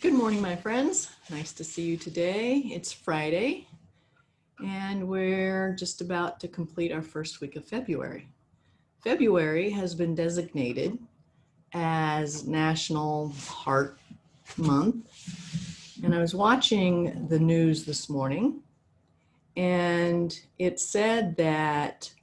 Good morning, my friends. Nice to see you today. It's Friday, and we're just about to complete our first week of February. February has been designated as National Heart Month, and I was watching the news this morning, and it said that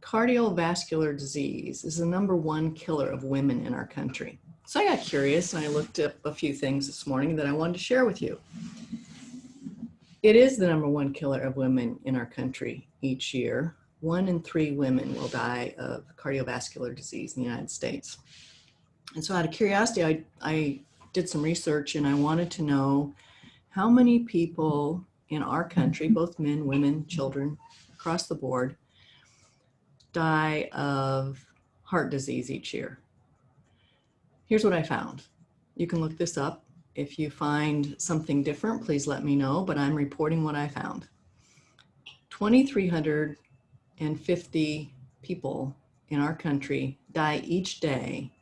cardiovascular disease is the #1 killer of women in our country. So I got curious and I looked up a few things this morning that I wanted to share with you. It is the #1 killer of women in our country each year. 1 in 3 women will die of cardiovascular disease in the United States. And so out of curiosity, I did some research and I wanted to know how many people in our country, both men, women, children, across the board, die of heart disease each year. Here's what I found. You can look this up. If you find something different, please let me know, but I'm reporting what I found. 2,350 people in our country die each day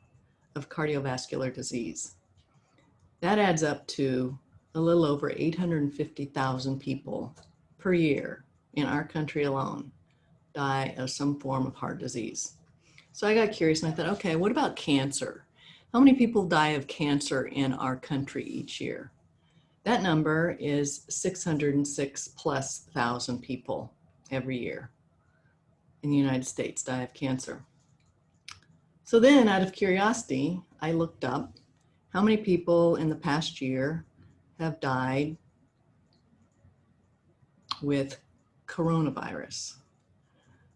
of cardiovascular disease. That adds up to a little over 850,000 people per year in our country alone die of some form of heart disease. So I got curious and I thought, okay, what about cancer? How many people die of cancer in our country each year? That number is 606,000+ people every year in the United States die of cancer. So then out of curiosity, I looked up how many people in the past year have died with coronavirus.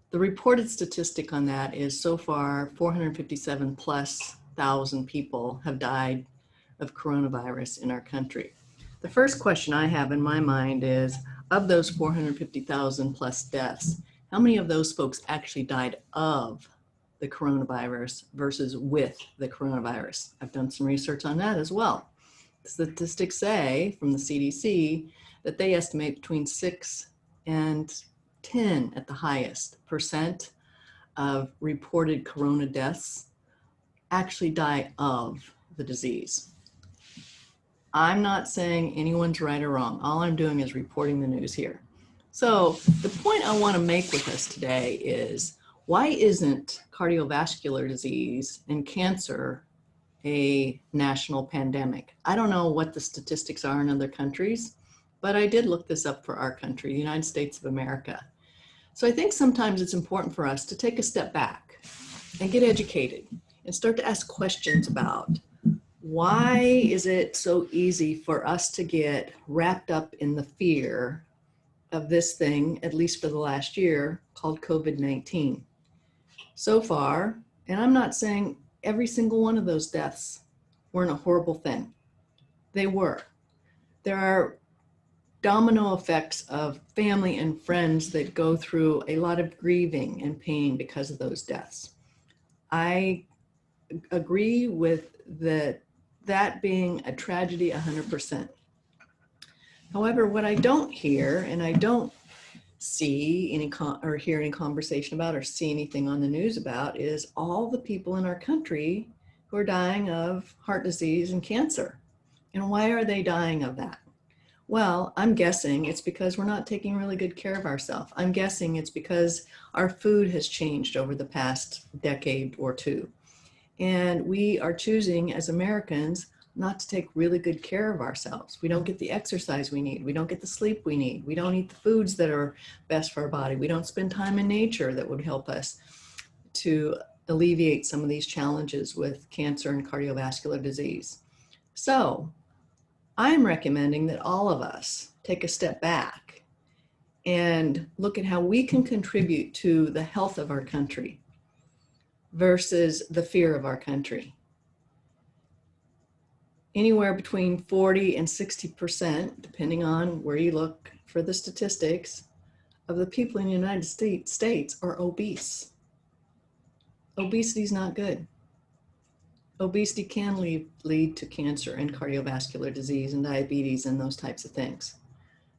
The reported statistic on that is so far 457,000+ people have died of coronavirus in our country. The first question I have in my mind is, of those 450,000+ deaths, how many of those folks actually died of the coronavirus versus with the coronavirus? I've done some research on that as well. Statistics say from the CDC that they estimate between 6 and 10 at the highest % of reported corona deaths actually die of the disease. I'm not saying anyone's right or wrong. All I'm doing is reporting the news here. So the point I want to make with us today is, why isn't cardiovascular disease and cancer a national pandemic? I don't know what the statistics are in other countries, but I did look this up for our country, the United States of America. So I think sometimes it's important for us to take a step back and get educated and start to ask questions about, why is it so easy for us to get wrapped up in the fear of this thing, at least for the last year, called COVID-19? So far, and I'm not saying every single one of those deaths weren't a horrible thing. They were. There are domino effects of family and friends that go through a lot of grieving and pain because of those deaths. I agree with that being a tragedy 100%. However, what I don't hear, and I don't see any or hear any conversation about or see anything on the news about, is all the people in our country who are dying of heart disease and cancer. And why are they dying of that? Well, I'm guessing it's because we're not taking really good care of ourselves. I'm guessing it's because our food has changed over the past decade or two. And we are choosing as Americans not to take really good care of ourselves. We don't get the exercise we need. We don't get the sleep we need. We don't eat the foods that are best for our body. We don't spend time in nature that would help us to alleviate some of these challenges with cancer and cardiovascular disease. So I'm recommending that all of us take a step back and look at how we can contribute to the health of our country versus the fear of our country. Anywhere between 40 and 60%, depending on where you look for the statistics, of the people in the United States are obese. Obesity is not good. Obesity can lead to cancer and cardiovascular disease and diabetes and those types of things.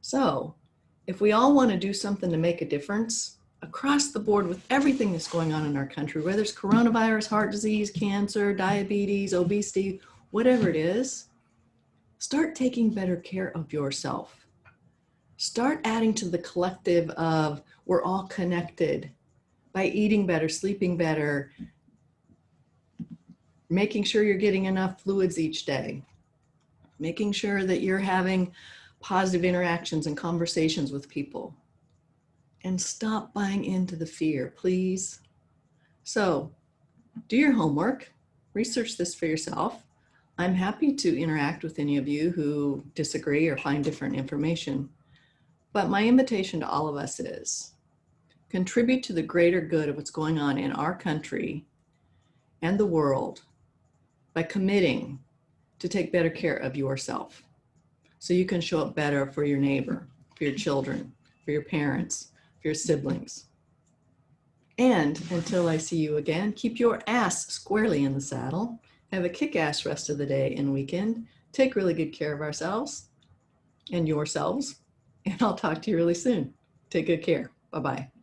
So if we all want to do something to make a difference across the board with everything that's going on in our country, whether it's coronavirus, heart disease, cancer, diabetes, obesity, whatever it is, Start taking better care of yourself. Start adding to the collective of we're all connected by eating better, sleeping better, making sure you're getting enough fluids each day, making sure that you're having positive interactions and conversations with people. And stop buying into the fear, please. So do your homework, research this for yourself. I'm happy to interact with any of you who disagree or find different information. But my invitation to all of us is contribute to the greater good of what's going on in our country and the world by committing to take better care of yourself so you can show up better for your neighbor, for your children, for your parents, for your siblings. And until I see you again, keep your ass squarely in the saddle. Have a kick-ass rest of the day and weekend. Take really good care of ourselves and yourselves. And I'll talk to you really soon. Take good care. Bye-bye.